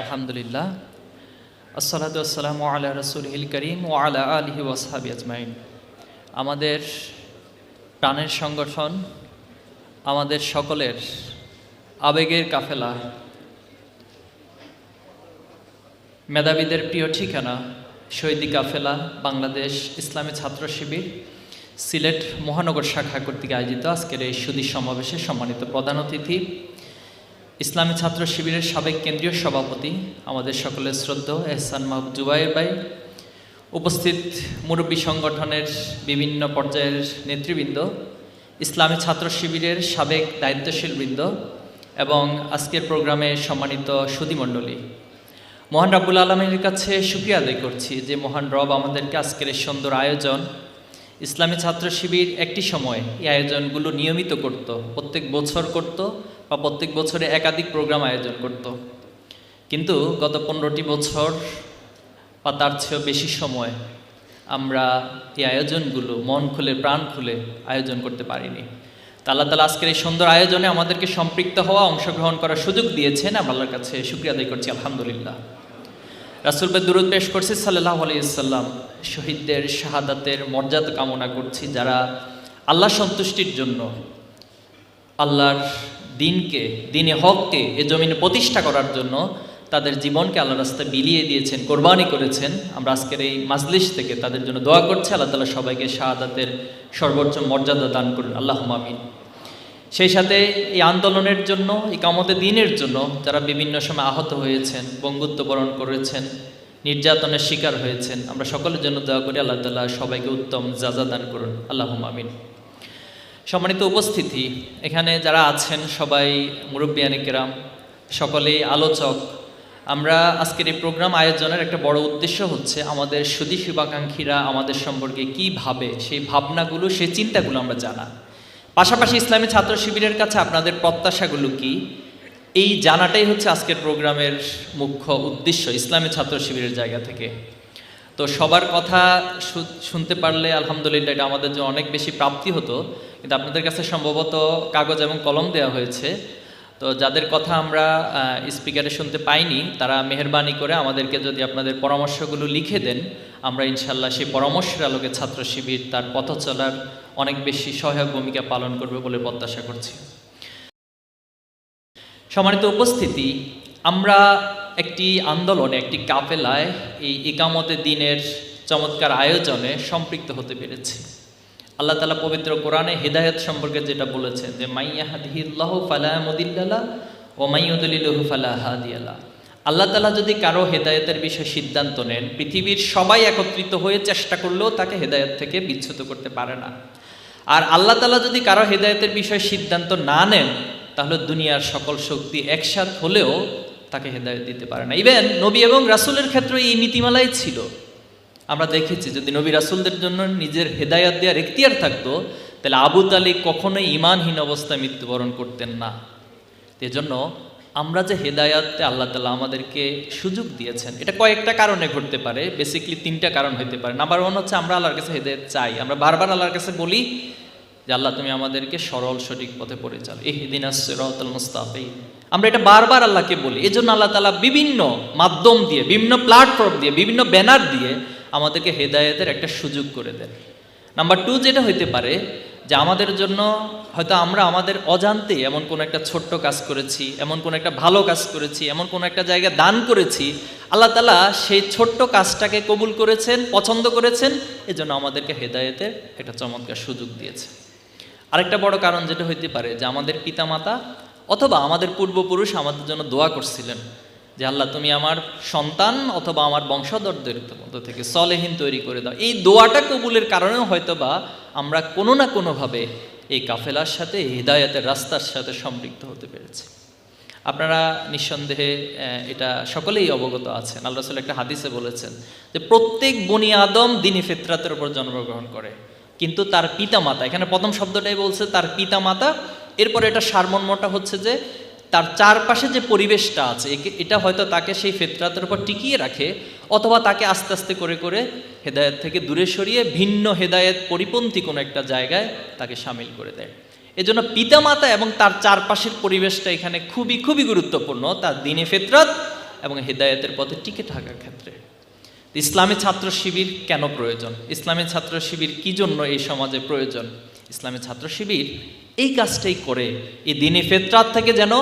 আলহামদুলিল্লাহ, আসসালাতু আসসালামু আলা রাসূলিল কারীম ওয়া আলা আলিহি ওয়া সাহবিহি আজমাইন। আমাদের প্রাণের সংগঠন, আমাদের সকলের আবেগের কাফেলা, মেধাবীদের প্রিয় ঠিকানা শহীদি কাফেলা বাংলাদেশ ইসলামী ছাত্র শিবির সিলেট মহানগর শাখা কর্তৃক আয়োজিত আজকের এই সুধী সমাবেশে সম্মানিত প্রধান অতিথি, ইসলামী ছাত্র শিবিরের সাবেক কেন্দ্রীয় সভাপতি, আমাদের সকলের শ্রদ্ধেয় এহসান মাহবুব জুবায়ের ভাই, উপস্থিত মুরব্বী সংগঠনের বিভিন্ন পর্যায়ের নেতৃবৃন্দ, ইসলামী ছাত্র শিবিরের সাবেক দায়িত্বশীল বৃন্দ এবং আজকের প্রোগ্রামে সম্মানিত সুধীমণ্ডলী, মহান রাব্বুল আলামিনের কাছে শুকরিয়া আদায় করছি যে মহান রব আমাদেরকে আজকের এই সুন্দর আয়োজন, ইসলামী ছাত্র শিবির একটি সময় এই আয়োজনগুলো নিয়মিত করত, প্রত্যেক বছর করত বা প্রত্যেক বছরে একাধিক প্রোগ্রাম আয়োজন করত। কিন্তু গত 15টি বছর বা তার চেয়েও বেশি সময় আমরা এই আয়োজনগুলো মন খুলে প্রাণ খুলে আয়োজন করতে পারিনি। তা আল্লাহ তাআলা আজকের এই সুন্দর আয়োজনে আমাদেরকে সম্পৃক্ত হওয়া, অংশগ্রহণ করার সুযোগ দিয়েছেন। আমরা আল্লাহর কাছে শুকরিয়া আদায় করছি, আলহামদুলিল্লাহ। রাসূল ভাই দুরূদ পেশ করছি সাল্লাল্লাহু আলাইহি ওয়াসাল্লাম। শহীদদের শাহাদাতের মর্যাদা কামনা করছি, যারা আল্লাহ সন্তুষ্টির জন্য আল্লাহর দিনে হককে এ জমিনে প্রতিষ্ঠা করার জন্য তাদের জীবনকে আল্লাহর রাস্তায় বিলিয়ে দিয়েছেন, কোরবানি করেছেন। আমরা আজকের এই মাজলিস থেকে তাদের জন্য দোয়া করছি, আল্লাহ তাআলা সবাইকে শাহাদাতের সর্বোচ্চ মর্যাদা দান করুন, আল্লাহুম্মা আমিন। সেই সাথে এই আন্দোলনের জন্য, ইকামতে দ্বীনের জন্য যারা বিভিন্ন সময় আহত হয়েছেন, বঙ্গুত্ব বরণ করেছেন, নির্যাতনের শিকার হয়েছেন, আমরা সকলের জন্য দোয়া করি আল্লাহ তাআলা সবাইকে উত্তম জাযা দান করুন, আল্লাহুম্মা আমিন। সম্মানিত উপস্থিতি, এখানে যারা আছেন সবাই মুরব্বিয়ানে কেরাম, সকলেই আলোচক। আমরা আজকের এই প্রোগ্রাম আয়োজনের একটা বড় উদ্দেশ্য হচ্ছে আমাদের সুধী শুভাকাঙ্ক্ষীরা আমাদের সম্পর্কে কী ভাবে, সেই ভাবনাগুলো, সেই চিন্তাগুলো আমরা জানা। পাশাপাশি ইসলামী ছাত্র শিবিরের কাছে আপনাদের প্রত্যাশাগুলো কি, এই জানাটাই হচ্ছে আজকের প্রোগ্রামের মুখ্য উদ্দেশ্য ইসলামী ছাত্র শিবিরের জায়গা থেকে। তো সবার কথা শুনতে পারলে আলহামদুলিল্লাহ এটা আমাদের জন্য অনেক বেশি প্রাপ্তি হতো, কিন্তু আপনাদের কাছে সম্ভবত কাগজ এবং কলম দেওয়া হয়েছে। তো যাদের কথা আমরা স্পিকারে শুনতে পাইনি, তারা মেহেরবানি করে আমাদেরকে যদি আপনাদের পরামর্শগুলো লিখে দেন, আমরা ইনশাল্লাহ সেই পরামর্শের আলোকে ছাত্র শিবির তার পথ চলার অনেক বেশি সহায়ক ভূমিকা পালন করবে বলে প্রত্যাশা করছি। সম্মানিত উপস্থিতি, আমরা একটি আন্দোলনে, একটি কাফেলায়, এই ইকামতে দ্বীনের চমৎকার আয়োজনে সম্পৃক্ত হতে পেরেছি। আল্লাহ তাআলা পবিত্র কোরআনে হিদায়াত সম্পর্কে যেটা বলেছেন যে মাইয়াহদিহিল্লাহু ফালা মুদিল্লা লাহু ওয়া মাইয়ুদলিলহু ফালা হাদিয়া লাহু। আল্লাহ তাআলা যদি কারো হেদায়েতের বিষয়ে সিদ্ধান্ত নেন, পৃথিবীর সবাই একত্রিত হয়ে চেষ্টা করলেও তাকে হেদায়েত থেকে বিচ্যুত করতে পারে না। আর আল্লাহ তাআলা যদি কারো হেদায়েতের বিষয়ে সিদ্ধান্ত না নেন, তাহলে দুনিয়ার সকল শক্তি একসাথ হলেও তাকে হেদায়েত দিতে পারে না। ইভেন নবী এবং রাসূলের ক্ষেত্রে এই নীতিমালাই ছিল। আমরা দেখেছি যদি নবী রাসূলদের জন্য নিজের হেদায়াত দেওয়ার এখতিয়ার থাকতো, তাহলে আবু তালিব কখনোই ঈমানহীন অবস্থায় মৃত্যুবরণ করতেন না। এজন্য আমরা যে হেদায়াতে আল্লাহ তাআলা আমাদেরকে সুযোগ দিয়েছেন, এটা কয়েকটা কারণে ঘটতে পারে। বেসিক্যালি 3টা কারণ হতে পারে। নাম্বার 1 হচ্ছে আমরা আল্লাহর কাছে হেদায়াত চাই। আমরা বারবার আল্লাহর কাছে বলি যে আল্লাহ তুমি আমাদেরকে সরল সঠিক পথে পরিচালনা, ইহদিনাস সিরাতাল মুস্তাকিম। আমরা এটা বারবার আল্লাহকে বলি। এজন্য আল্লাহ তাআলা বিভিন্ন মাধ্যম দিয়ে, বিভিন্ন প্ল্যাটফর্ম দিয়ে, বিভিন্ন ব্যানার দিয়ে আমাদেরকে হেদায়েতের একটা সুযোগ করে দেন। নাম্বার 2 যেটা হইতে পারে যে আমাদের জন্য হয়তো আমরা আমাদের অজান্তে এমন কোনো একটা ছোট্ট কাজ করেছি, এমন কোনো একটা ভালো কাজ করেছি, এমন কোনো একটা জায়গায় দান করেছি, আল্লাহ তাআলা সেই ছোট্ট কাজটাকে কবুল করেছেন, পছন্দ করেছেন, এজন্য আমাদেরকে হেদায়েতের একটা চমৎকার সুযোগ দিয়েছে। আরেকটা বড় কারণ যেটা হইতে পারে যে আমাদের পিতামাতা অথবা আমাদের পূর্বপুরুষ আমাদের জন্য দোয়া করছিলেন যে আল্লাহ তুমি আমার সন্তান অথবা আমার বংশধরদের মধ্য থেকে সলেহীন তৈরি করে দাও। এই দোয়াটা কবুলের কারণেও হয়তোবা আমরা কোনো না কোনোভাবে এই কাফেলার সাথে, হিদায়াতের রাস্তার সাথে সম্পৃক্ত হতে পেরেছি। আপনারা নিঃসন্দেহে এটা সকলেই অবগত আছেন। আল্লাহ রাসূল একটা হাদিসে বলেছেন যে প্রত্যেক বনি আদম দ্বীনি ফিতরাতের উপর জন্মগ্রহণ করে, কিন্তু তার পিতামাতা, এখানে প্রথম শব্দটাই বলছে তার পিতামাতা, এরপরে এটা সারমর্মটা হচ্ছে যে তার চারপাশে যে পরিবেশটা আছে এটা হয়তো তাকে সেই ফিতরাতের উপর টিকিয়ে রাখে, অথবা তাকে আস্তে আস্তে করে করে হেদায়েত থেকে দূরে সরিয়ে ভিন্ন হেদায়েত পরিপন্থী কোনো একটা জায়গায় তাকে শামিল করে দেয়। এজন্য পিতামাতা এবং তার চারপাশের পরিবেশটা এখানে খুবই খুবই গুরুত্বপূর্ণ। তার দ্বীনে ফিতরাত এবং হেদায়েতের পথে টিকে থাকার ক্ষেত্রে। ইসলামী ছাত্র শিবির কেন প্রয়োজন? ইসলামী ছাত্র শিবির কি জন্য এই সমাজে প্রয়োজন? ইসলামী ছাত্র শিবির এই কাজটাই করে, এই দিনী ফেতরাত থেকে যেন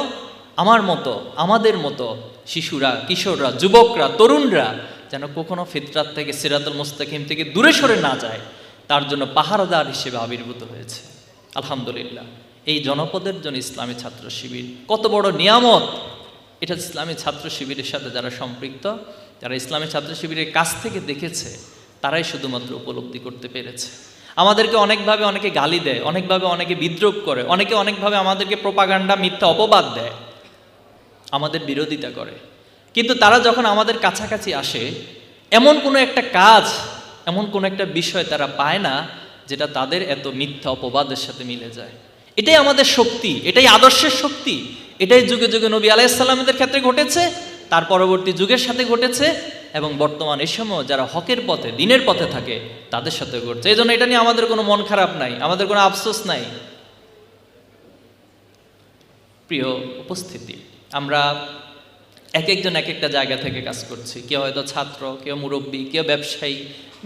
আমার মতো, আমাদের মতো শিশুরা, কিশোররা, যুবকরা, তরুণরা যেন কখনো ফিতরাত থেকে, সিরাতুল মুস্তাকিম থেকে দূরে সরে না যায়, তার জন্য পাহারাদার হিসেবে আবির্ভূত হয়েছে। আলহামদুলিল্লাহ, এই জনপদের জন্য ইসলামী ছাত্র শিবির কত বড় নিয়ামত! এটা ইসলামী ছাত্র শিবিরের সাথে যারা সম্পৃক্ত, যারা ইসলামী ছাত্র শিবিরের কাছ থেকে দেখেছে, তারাই শুধুমাত্র উপলব্ধি করতে পেরেছে। আমাদেরকে অনেকভাবে অনেকে গালি দেয়, অনেকভাবে অনেকে বিদ্রোহ করে, অনেকে অনেকভাবে আমাদেরকে প্রোপাগান্ডা, মিথ্যা অপবাদ দেয়, আমাদের বিরোধিতা করে। কিন্তু তারা যখন আমাদের কাছাকাছি আসে, এমন কোনো একটা কাজ, এমন কোনো একটা বিষয় তারা পায় না যেটা তাদের এত মিথ্যা অপবাদের সাথে মিলে যায়। এটাই আমাদের শক্তি, এটাই আদর্শের শক্তি, এটাই যুগে যুগে নবী আলাইহিস সালামের ক্ষেত্রে ঘটেছে, তার পরবর্তী যুগের সাথে ঘটেছে, এবং বর্তমান এই সময় যারা হকের পথে, দিনের পথে থাকে তাদের সাথে ঘটছে। এই জন্য এটা নিয়ে আমাদের কোনো মন খারাপ নাই, আমাদের কোনো আফসোস নাই। প্রিয় উপস্থিতি, আমরা এক একজন এক একটা জায়গা থেকে কাজ করছি। কেউ হয়তো ছাত্র, কেউ মুরব্বী, কেউ ব্যবসায়ী,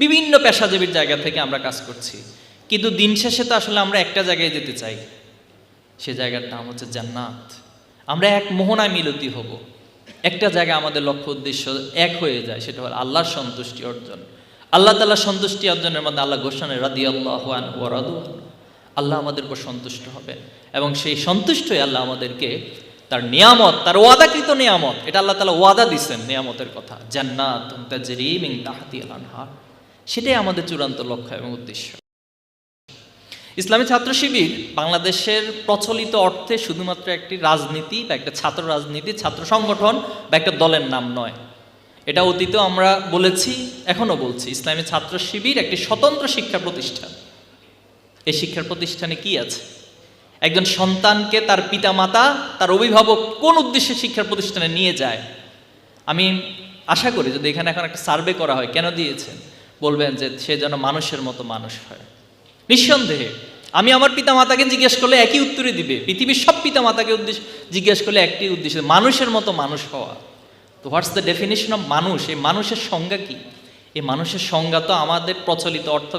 বিভিন্ন পেশাজীবীর জায়গা থেকে আমরা কাজ করছি। কিন্তু দিন শেষে তো আসলে আমরা একটা জায়গায় যেতে চাই, সে জায়গার নাম হচ্ছে জান্নাত। আমরা এক মোহনায় মিলতি হব, একটা জায়গায় আমাদের লক্ষ্য উদ্দেশ্য এক হয়ে যায়, সেটা হল আল্লাহর সন্তুষ্টি অর্জন। আল্লাহ তাআলার সন্তুষ্টি অর্জনের মধ্যে আল্লাহ ঘোষণা রাদিয়াল্লাহু আনহু ওয়া রাদু আনহু, আল্লাহ আমাদের উপর সন্তুষ্ট হবে, এবং সেই সন্তুষ্টই আল্লাহ আমাদেরকে তার নিয়ামত, তার ওয়াদাকৃত নিয়ামত, এটা আল্লাহ তাআলা ওয়াদা দিচ্ছেন নিয়ামতের কথা, জান্নাতুন তাজরি মিন তাহতিহাল আনহার, সেটাই আমাদের চূড়ান্ত লক্ষ্য এবং উদ্দেশ্য। ইসলামী ছাত্র শিবির বাংলাদেশের প্রচলিত অর্থে শুধুমাত্র একটি রাজনীতি বা একটা ছাত্র রাজনীতি, ছাত্র সংগঠন বা একটা দলের নাম নয়। এটা অতীতেও আমরা বলেছি, এখনও বলছি, ইসলামী ছাত্র শিবির একটি স্বতন্ত্র শিক্ষা প্রতিষ্ঠান। এই শিক্ষার প্রতিষ্ঠানে কি আছে? একজন সন্তানকে তার পিতামাতা, তার অভিভাবক কোন উদ্দেশ্যে শিক্ষার প্রতিষ্ঠানে নিয়ে যায়? আমি আশা করি যদি এখানে এখন একটা সার্ভে করা হয়, কেন দিয়েছেন, বলবেন যে সে যেন মানুষের মতো মানুষ হয়। নিঃসন্দেহে আমি আমার পিতামাতাকে জিজ্ঞেস করলে একই উত্তরে দিবে, পৃথিবীর সব পিতামাতাকে জিজ্ঞেস করলে একটি উদ্দেশ্য, মানুষের মতো মানুষ হওয়া। তো হোয়াটস দ্য ডেফিনিশন অফ মানুষ? এই মানুষের সংজ্ঞা কি? এই মানুষের সংজ্ঞা তো আমাদের প্রচলিত অর্থ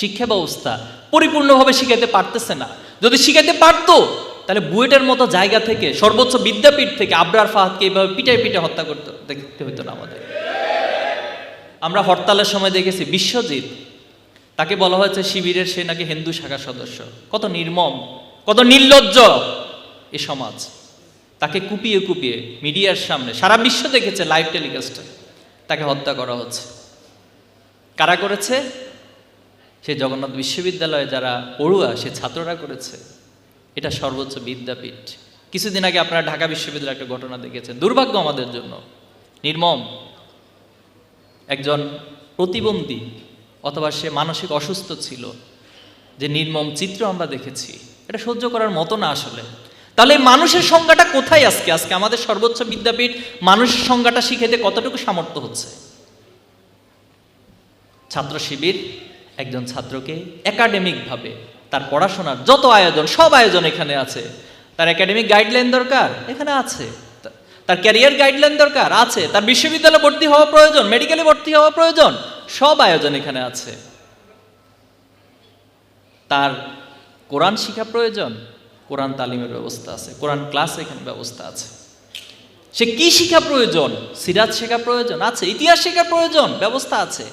শিক্ষা ব্যবস্থা পরিপূর্ণভাবে শিখাইতে পারতেছে না। যদি শিখাইতে পারতো, তাহলে বুয়েটের মতো জায়গা থেকে, সর্বোচ্চ বিদ্যাপীঠ থেকে আবরার ফাহাদকে এইভাবে পিটায় পিটায় হত্যা করতে দেখতে হইতো না আমাদের। আমরা হরতালের সময় দেখেছি বিশ্বজিৎ, তাকে বলা হয়েছে শিবিরের সে নাকি হিন্দু শাখার সদস্য। কত নির্মম, কত নির্লজ্জ এ সমাজ! তাকে কুপিয়ে কুপিয়ে মিডিয়ার সামনে সারা বিশ্ব দেখেছে, লাইভ টেলিকাস্টে তাকে হত্যা করা হচ্ছে। কারা করেছে? সে জগন্নাথ বিশ্ববিদ্যালয়ে যারা পড়ুয়া, সে ছাত্ররা করেছে। এটা সর্বোচ্চ বিদ্যাপীঠ। কিছুদিন আগে আপনারা ঢাকা বিশ্ববিদ্যালয়ে একটা ঘটনা দেখেছেন, দুর্ভাগ্য আমাদের জন্য, নির্মম। একজন প্রতিবন্ধী অথবা সে মানসিক অসুস্থ ছিল, যে নির্মম চিত্র আমরা দেখেছি, এটা সহ্য করার মতো না আসলে। তাহলে এই মানুষের সংজ্ঞাটা কোথায় আজকে? আজকে আমাদের সর্বোচ্চ বিদ্যাপীঠ মানুষের সংজ্ঞাটা শিখাইতে কতটুকু সামর্থ্য হচ্ছে? ছাত্র শিবির একজন ছাত্রকে একাডেমিকভাবে তার পড়াশোনার যত আয়োজন, সব আয়োজন এখানে আছে। তার একাডেমিক গাইডলাইন দরকার, এখানে আছে। তার ক্যারিয়ার গাইডলাইন দরকার, আছে। তার বিশ্ববিদ্যালয়ে ভর্তি হওয়া প্রয়োজন, মেডিকেলে ভর্তি হওয়া প্রয়োজন, সব আয়োজন এখানে আছে। তার কোরআন শিক্ষা প্রয়োজন, কোরআন তালিমের ব্যবস্থা আছে, কোরআন ক্লাস এখানে ব্যবস্থা আছে। সে কি শিক্ষা প্রয়োজন? সিরাত শেখা প্রয়োজন, আছে। ইতিহাস শেখার প্রয়োজন, ব্যবস্থা আছে।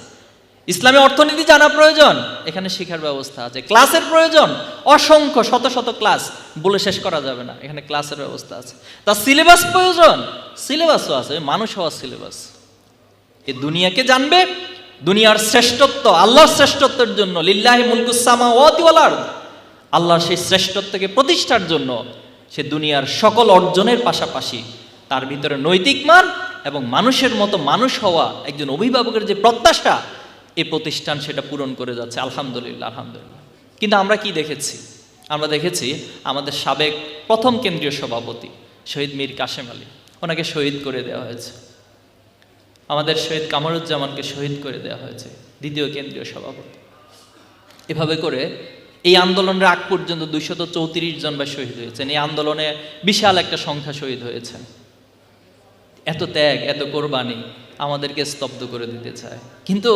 ইসলামী অর্থনীতি জানা প্রয়োজন, এখানে শিক্ষার ব্যবস্থা আছে। ক্লাসের প্রয়োজন, অসংখ্য শত শত ক্লাস বলে শেষ করা যাবে না, এখানে ক্লাসের ব্যবস্থা আছে। তার সিলেবাস প্রয়োজন, সিলেবাসও আছে, মানুষ হওয়ার সিলেবাস। এ দুনিয়াকে জানবে, দুনিয়ার শ্রেষ্ঠত্ব, আল্লাহর শ্রেষ্ঠত্বের জন্য, লিল্লাহি মুলকুস সামাওয়াতি ওয়াল আরদ, আল্লাহর সেই শ্রেষ্ঠত্বকে প্রতিষ্ঠার জন্য সে দুনিয়ার সকল অর্জনের পাশাপাশি তার ভিতরে নৈতিক মান এবং মানুষের মতো মানুষ হওয়া একজন অভিভাবকের যে প্রত্যাশা, এই প্রতিষ্ঠান সেটা পূরণ করে যাচ্ছে। আলহামদুলিল্লাহ, আলহামদুলিল্লাহ। কিন্তু আমরা কি দেখেছি? আমরা দেখেছি আমাদের সাবেক প্রথম কেন্দ্রীয় সভাপতি শহীদ মীর কাশেম আলী, ওনাকে শহীদ করে দেওয়া হয়েছে। আমাদের শহীদ কামরুজ্জামানকে শহীদ করে দেওয়া হয়েছে, দ্বিতীয় কেন্দ্রীয় সভাপতি। এভাবে করে এই আন্দোলনের আগ পর্যন্ত 234 জন ভাই শহীদ হয়েছেন। এই আন্দোলনে বিশাল একটা সংখ্যা শহীদ হয়েছেন। এত ত্যাগ, এত কোরবানি আমাদেরকে স্তব্ধ করে দিতে চায়। কিন্তু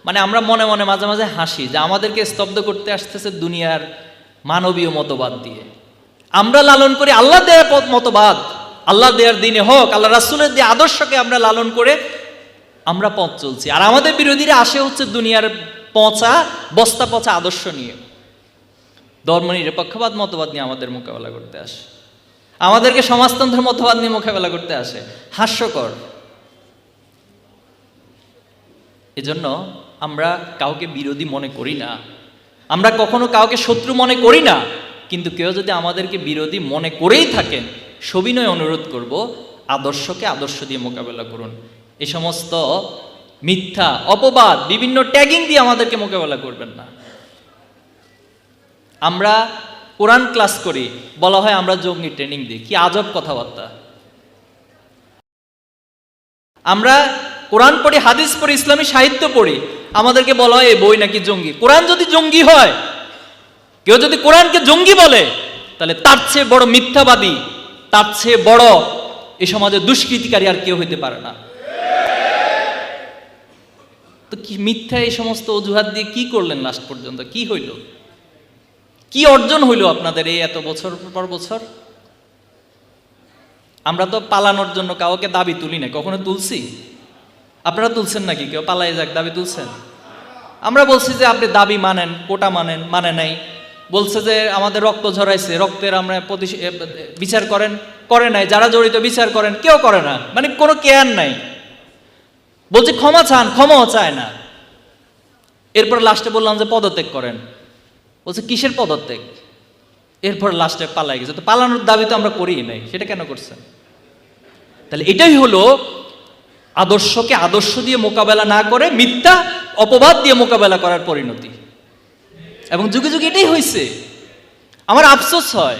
মানে আমরা মনে মনে মাঝে মাঝে হাসি যে আমাদেরকে স্তব্ধ করতে আসতেছে দুনিয়ার মানবীয় মতবাদ দিয়ে। আমরা লালন করি আল্লাহ দেয়ার মতবাদ, আল্লাহ দেয়ার দিনে হোক, আল্লাহ রাসূলের দিয়ে আদর্শকে আমরা লালন করে আমরা পথ চলছি। আর আমাদের বিরোধীরা আসে হচ্ছে দুনিয়ার পচা, বস্তা পচা আদর্শ নিয়ে, ধর্ম নিরপেক্ষবাদ মতবাদ নিয়ে আমাদের মোকাবেলা করতে আসে, আমাদেরকে সমাজতন্ত্রের মতবাদ নিয়ে মোকাবেলা করতে আসে। হাস্যকর। এজন্য আমরা কাউকে বিরোধী মনে করি না, আমরা কখনো কাউকে শত্রু মনে করি না। কিন্তু কেউ যদি আমাদেরকে বিরোধী মনে করেই থাকেন, সবিনয় অনুরোধ করব, আদর্শকে আদর্শ দিয়ে মোকাবেলা করুন। এই সমস্ত মিথ্যা অপবাদ, বিভিন্ন ট্যাগিং দিয়ে আমাদেরকে মোকাবেলা করবেন না। আমরা কোরআন ক্লাস করি, বলা হয় আমরা জঙ্গি ট্রেনিং দিই। কি আজব কথাবার্তা! আমরা কোরআন পড়ি, হাদিস পড়ি, ইসলামী সাহিত্য পড়ি, আমাদেরকে বলা হয় এই বই নাকি জঙ্গি। কোরআন যদি জঙ্গি হয়, কেউ যদি কোরআনকে জঙ্গি বলে, তাহলে তার চেয়ে বড় মিথ্যাবাদী, তার চেয়ে বড় এই সমাজে দুষ্কৃতিকারী আর কেউ হইতে পারে না। তো কি মিথ্যা এই সমস্ত অজুহাত দিয়ে কি করলেন লাস্ট পর্যন্ত? কি হইল? কি অর্জন হইল আপনাদের এই এত বছর পর বছর? আমরা তো পালানোর জন্য কাউকে দাবি তুলি না, কখনো তুলছি? আপনারা তুলছেন নাকি? কেউ পালাই যাক দাবি তুলছেন? আমরা বলছি যে আপনি দাবি মানেন, কোটা মানেন, মানে নাই। বলছে যে আমাদের রক্ত ঝরাইছে, রক্তের আমরা বিচার করেন, করে নাই। যারা জড়িত বিচার করেন, কেউ করে না, মানে কোনো কেয়ার নাই। বলছে ক্ষমা চান, ক্ষমাও চায় না। এরপর লাস্টে বললাম যে পদত্যাগ করেন, বলছে কিসের পদত্যাগ? এরপর লাস্টে পালাই গেছে। তো পালানোর দাবি তো আমরা করিই নাই, সেটা কেন করছেন? তাহলে এটাই হলো আদর্শকে আদর্শ দিয়ে মোকাবেলা না করে মিথ্যা অপবাদ দিয়ে মোকাবেলা করার পরিণতি। এবং যুগে যুগে এটাই হয়েছে। আমার আফসোস হয়,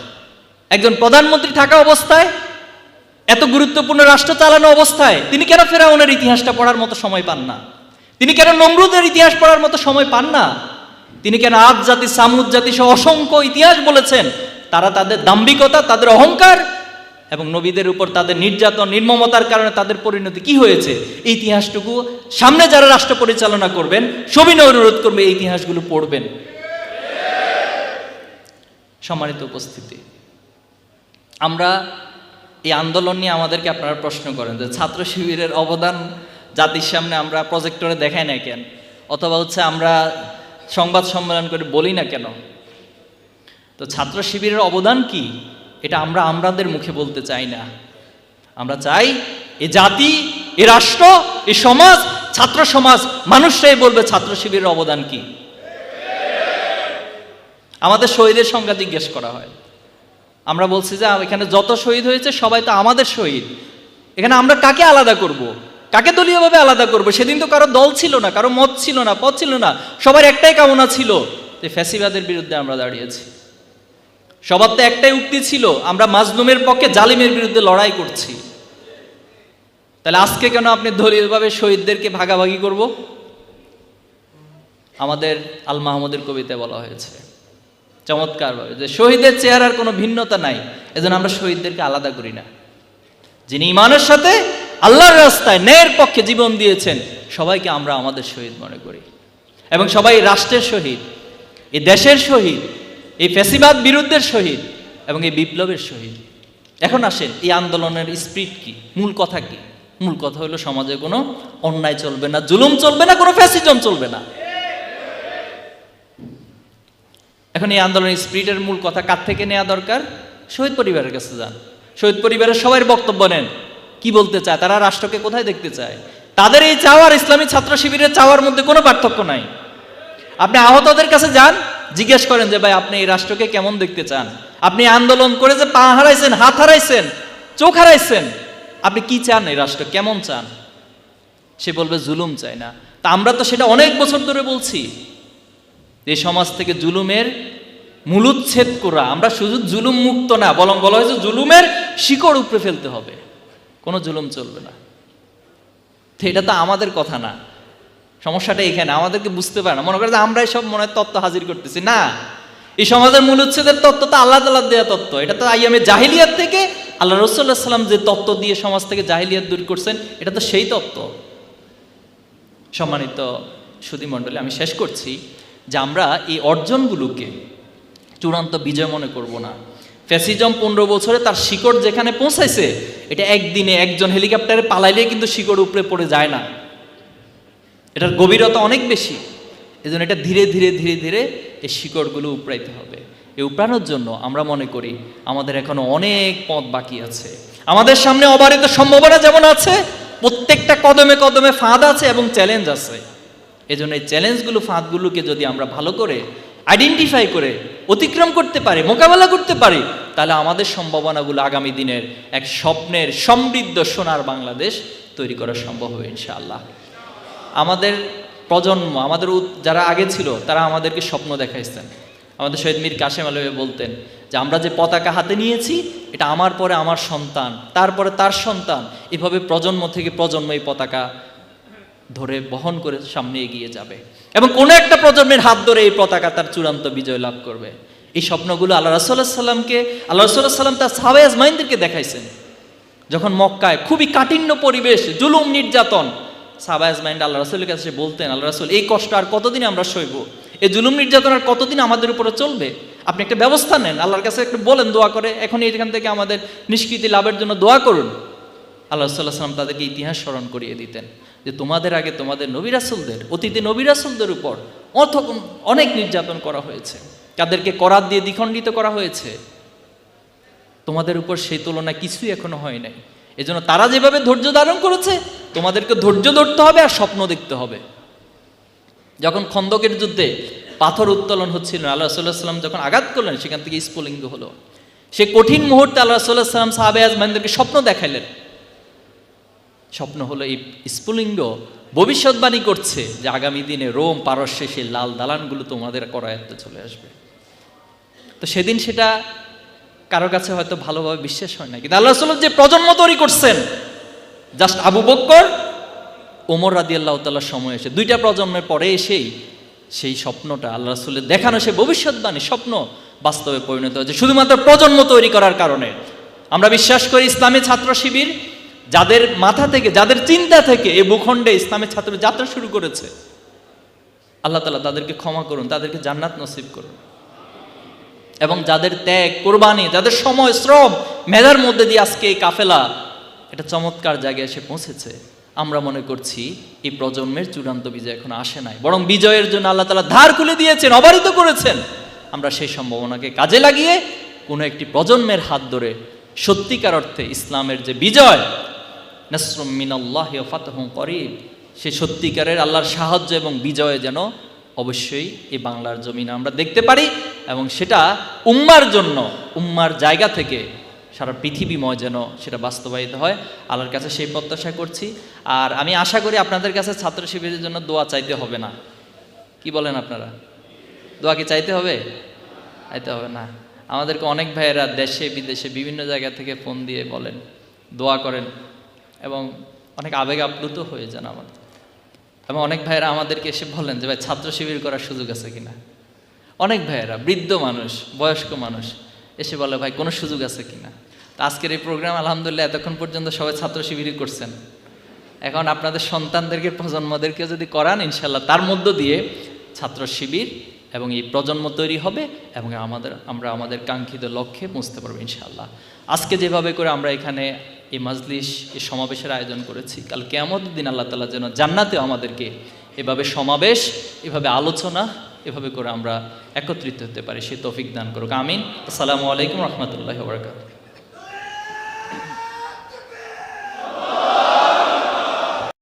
একজন প্রধানমন্ত্রী থাকা অবস্থায়, এত গুরুত্বপূর্ণ রাষ্ট্র চালানো অবস্থায় তিনি কেন ফেরাউনের ইতিহাসটা পড়ার মতো সময় পান না? তিনি কেন নমরুদের ইতিহাস পড়ার মতো সময় পান না? তিনি কেন আদ জাতি, সামুদ জাতি সহ অসংখ্য ইতিহাস বলেছেন? তারা তাদের দাম্ভিকতা, তাদের অহংকার এবং নবীদের উপর তাদের নির্যাতন, নির্মমতার কারণে তাদের পরিণতি কি হয়েছে, এই ইতিহাসটুকু সামনে যারা রাষ্ট্র পরিচালনা করবেন সবিনয় অনুরোধ করবে এই ইতিহাসগুলো পড়বেন। সম্মানিত উপস্থিতি, আমরা এই আন্দোলন নিয়ে আমাদেরকে আপনারা প্রশ্ন করেন যে ছাত্র শিবিরের অবদান জাতির সামনে আমরা প্রজেক্টরে দেখাই না কেন, অথবা হচ্ছে আমরা সংবাদ সম্মেলন করে বলি না কেন? তো ছাত্র শিবিরের অবদান কি, এটা আমরা আমাদের মুখে বলতে চাই না। আমরা চাই এ জাতি, এ রাষ্ট্র, এ সমাজ, ছাত্র সমাজ, মানুষরাই বলবে ছাত্র শিবিরের অবদান কি। আমাদের শহীদের সংখ্যা জিজ্ঞেস করা হয়, আমরা বলছি যে এখানে যত শহীদ হয়েছে সবাই তো আমাদের শহীদ। এখানে আমরা কাকে আলাদা করব, কাকে দলীয়ভাবে আলাদা করব? সেদিন তো কারো দল ছিল না, কারো মত ছিল না, পথ ছিল না, সবার একটাই কামনা ছিল যে ফ্যাসিবাদের বিরুদ্ধে আমরা দাঁড়িয়েছি। সবার তো একটাই উক্তি ছিল, আমরা মাজলুমের পক্ষে, জালিমের বিরুদ্ধে লড়াই করছি। তাহলে আজকে কেন আপনি দলীয়ভাবে শহীদদেরকে ভাগাভাগি করব? আমাদের আল মাহমুদের কবিতায় বলা হয়েছে চমৎকারভাবে যে শহীদের চেহারার কোনো ভিন্নতা নাই, এজন্য আমরা শহীদদেরকে আলাদা করি না। যিনি ইমানের সাথে আল্লাহর রাস্তায় ন্যায়ের পক্ষে জীবন দিয়েছেন, সবাইকে আমরা আমাদের শহীদ মনে করি। এবং সবাই রাষ্ট্রের শহীদ, এই দেশের শহীদ, এই ফ্যাসিবাদ বিরুদ্ধের শহীদ এবং এই বিপ্লবের শহীদ। এখন আসেন, এই আন্দোলনের স্পিরিট কি, মূল কথা কি? মূল কথা হলো সমাজে কোনো অন্যায় চলবে না, জুলুম চলবে না, কোনো ফ্যাসিজম চলবে না। এখন এই আন্দোলনের স্পিরিটের মূল কথা কার থেকে নেওয়া দরকার? শহীদ পরিবারের কাছে যান, শহীদ পরিবারের সবাই বক্তব্য নেন, কি বলতে চায়, তারা রাষ্ট্রকে কোথায় দেখতে চায়। তাদের এই চাওয়ার ইসলামী ছাত্র শিবিরের চাওয়ার মধ্যে কোনো পার্থক্য নাই। আপনি আহতদের কাছে যান, জিজ্ঞেস করেন যে ভাই আপনি এই রাষ্ট্রকে কেমন দেখতে চান? আপনি আন্দোলন করে যে পা হারাইছেন, হাত হারাইছেন, চোখ হারাইছেন, আপনি কি চান, এই রাষ্ট্র কেমন চান? সে বলবে জুলুম চায় না। তা আমরা তো সেটা অনেক বছর ধরে বলছি, এই সমাজ থেকে জুলুমের মূলোচ্ছেদ করা। আমরা শুধু জুলুম মুক্ত না, বরং বলা হয়েছে জুলুমের শিকড় উপড়ে ফেলতে হবে, কোনো জুলুম চলবে না। তো এটা তো আমাদের কথা না, সমস্যাটা এখানে, আমাদেরকে বুঝতে পারে না, মনে করে যে আমরাই সব মনে হয় তত্ত্ব হাজির করতেছি। না, এই সমাজের মূলোচ্ছেদের তত্ত্ব তো আল্লাহ তাআলার দেয়া তত্ত্ব। এটা তো আইয়ামে জাহিলিয়াত থেকে আল্লাহ রাসূলুল্লাহ সাল্লাম যে তত্ত্ব দিয়ে সমাজ থেকে জাহিলিয়াত দূর করছেন, এটা তো সেই তত্ত্ব। সম্মানিত সুধীমণ্ডলী, আমি শেষ করছি যে আমরা এই অর্জনগুলোকে চূড়ান্ত বিজয় মনে করব না। ফ্যাসিজম 15 বছরে তার শিকড় যেখানে পৌঁছাইছে, এটা একদিনে একজন হেলিকপ্টারে পালাইলে কিন্তু শিকড় উপরে পড়ে যায় না, এটার গভীরতা অনেক বেশি। এজন্য এটা ধীরে ধীরে ধীরে ধীরে এই শিকড়গুলো উপড়াইতে হবে। এই উপড়ানোর জন্য আমরা মনে করি আমাদের এখনো অনেক পথ বাকি আছে। আমাদের সামনে অবারিত সম্ভাবনা যেমন আছে, প্রত্যেকটা কদমে কদমে ফাঁদ আছে এবং চ্যালেঞ্জ আছে। এজন্য এই চ্যালেঞ্জগুলো, ফাঁদগুলোকে যদি আমরা ভালো করে আইডেন্টিফাই করে অতিক্রম করতে পারি, মোকাবেলা করতে পারি, তাহলে আমাদের সম্ভাবনাগুলো আগামী দিনের এক স্বপ্নের সমৃদ্ধ সোনার বাংলাদেশ তৈরি করা সম্ভব হবে ইনশাআল্লাহ। আমাদের প্রজন্ম, আমাদের যারা আগে ছিল, তারা আমাদেরকে স্বপ্ন দেখাইছেন। আমাদের শহীদ মীর কাশেম আলভী বলতেন যে আমরা যে পতাকা হাতে নিয়েছি, এটা আমার পরে আমার সন্তান, তারপরে তার সন্তান, এভাবে প্রজন্ম থেকে প্রজন্ম এই পতাকা ধরে বহন করে সামনে এগিয়ে যাবে এবং কোনো একটা প্রজন্মের হাত ধরে এই পতাকা তার চূড়ান্ত বিজয় লাভ করবে। এই স্বপ্নগুলো আল্লাহ রাসূলুল্লাহ সাল্লামকে, আল্লাহ রাসূলুল্লাহ সাল্লাম তার সাহাবায়ে আজমাইনদেরকে দেখাইছেন। যখন মক্কায় খুবই কাঠিন্য পরিবেশ, জুলুম নির্যাতন, সাহাবায়ে আজমাইন আল্লাহ রাসূলের কাছে বলতেন, আল্লাহ রাসূল, এই কষ্ট আর কতদিন আমরা সইব, এই জুলুম নির্যাতন আর কতদিন আমাদের উপরে চলবে, আপনি একটা ব্যবস্থা নেন, আল্লাহর কাছে একটু বলেন দোয়া করে, এখন এখান থেকে আমাদের নিষ্কৃতি লাভের জন্য দোয়া করুন। আল্লাহ রাসূলুল্লাহ সাল্লাম তাদেরকে ইতিহাস স্মরণ করিয়ে দিতেন যে তোমাদের আগে তোমাদের নবী রাসূলদের, অতীতে নবী রাসূলদের উপর অনেক নির্যাতন করা হয়েছে, তাদেরকে করাত দিয়ে দ্বিখণ্ডিত করা হয়েছে, তোমাদের উপর সেই তুলনায় কিছুই এখনো হয় নাই। এজন্য তারা যেভাবে ধৈর্য ধারণ করেছে, তোমাদেরকে ধৈর্য ধরতে হবে আর স্বপ্ন দেখতে হবে। যখন খন্দকের যুদ্ধে পাথর উত্তোলন হচ্ছিল, আল্লাহ রাসূলুল্লাহ সাল্লাম যখন আঘাত করলেন, সেখান থেকে স্ফুলিঙ্গ হলো। সে কঠিন মুহূর্তে আল্লাহ রাসূলুল্লাহ সাল্লাম সাহাবায়ে আজমাইনদেরকে স্বপ্ন দেখাইলেন। স্বপ্ন হলো এই স্ফুলিঙ্গ ভবিষ্যৎবাণী করছে যে আগামী দিনে রোম পারস্যে সেই লাল দালানগুলো তোমাদের করায়ত্তে চলে আসবে। তো সেদিন সেটা কারো কাছে হয়তো ভালোভাবে বিশ্বাস হয় না, কিন্তু আল্লাহ রাসূল যে প্রজন্ম তৈরি করছেন, জাস্ট আবু বকর, ওমর রাদিয়াল্লাহু তাআলার সময় এসে, দুইটা প্রজন্মের পরে এসেই সেই স্বপ্নটা আল্লাহ রাসূলের দেখানো সে ভবিষ্যৎবাণী স্বপ্ন বাস্তবে পরিণত হয়েছে শুধুমাত্র প্রজন্ম তৈরি করার কারণে। আমরা বিশ্বাস করি ইসলামী ছাত্র শিবির যাদের মাথা থেকে, যাদের চিন্তা থেকে এই ভূখণ্ডে ইসলামী ছাত্র যাত্রা শুরু করেছে, আল্লাহ তাআলা তাদেরকে ক্ষমা করুন, তাদেরকে জান্নাত নসিব করুন। এবং যাদের ত্যাগ, কোরবানি, যাদের সময়, শ্রম, মেধার মধ্যে দিয়ে আজকে এই কাফেলা এটা চমৎকার জায়গায় এসে পৌঁছেছে, আমরা মনে করছি এই প্রজন্মের চূড়ান্ত বিজয় এখন আসে নাই, বরং বিজয়ের জন্য আল্লাহ তাআলা ধার খুলে দিয়েছেন, অবারিত করেছেন। আমরা সেই সম্ভাবনাকে কাজে লাগিয়ে কোনো একটি প্রজন্মের হাত ধরে সত্যিকার অর্থে ইসলামের যে বিজয়, নাসরুম মিনাল্লাহি ওয়া ফাতহুন করিব, সেই সত্যিকারের আল্লাহর সাহায্য এবং বিজয় যেন অবশ্যই এই বাংলার জমিনে আমরা দেখতে পারি, এবং সেটা উম্মার জন্য, উম্মার জায়গা থেকে সারা পৃথিবীময় যেন সেটা বাস্তবায়িত হয়। আল্লাহর কাছে সেই প্রত্যাশা করছি। আর আমি আশা করি আপনাদের কাছে ছাত্র শিবিরের জন্য দোয়া চাইতে হবে না। কি বলেন আপনারা? দোয়া কি চাইতে হবে? চাইতে হবে না। আমাদেরকে অনেক ভাইয়েরা দেশে বিদেশে বিভিন্ন জায়গা থেকে ফোন দিয়ে বলেন, দোয়া করেন, এবং অনেক আবেগ আপ্লুত হয়ে যান আমাদের। এবং অনেক ভাইয়েরা আমাদেরকে এসে বলেন যে ভাই ছাত্র শিবির করার সুযোগ আছে কিনা। অনেক ভাইয়েরা, বৃদ্ধ মানুষ, বয়স্ক মানুষ এসে বলে ভাই কোনো সুযোগ আছে কিনা। তো আজকের এই প্রোগ্রাম আলহামদুলিল্লাহ এতক্ষণ পর্যন্ত সবাই ছাত্র শিবিরই করছেন। এখন আপনাদের সন্তানদেরকে, প্রজন্মদেরকে যদি করান, ইনশাল্লাহ তার মধ্য দিয়ে ছাত্র শিবির এবং এই প্রজন্ম তৈরি হবে এবং আমরা আমাদের কাঙ্ক্ষিত লক্ষ্যে পৌঁছতে পারবো ইনশাআল্লাহ। আজকে যেভাবে করে আমরা এখানে এই মাজলিস, এই সমাবেশের আয়োজন করেছি, কাল কিয়ামতের দিন আল্লাহ তাআলা যেন জান্নাতেও আমাদেরকে এভাবে সমাবেশ, এভাবে আলোচনা, এভাবে করে আমরা একত্রিত হতে পারি, সে তৌফিক দান করুক। আমিন। আসসালামু আলাইকুম রহমতুল্লাহি ওয়া বারাকাতুহু।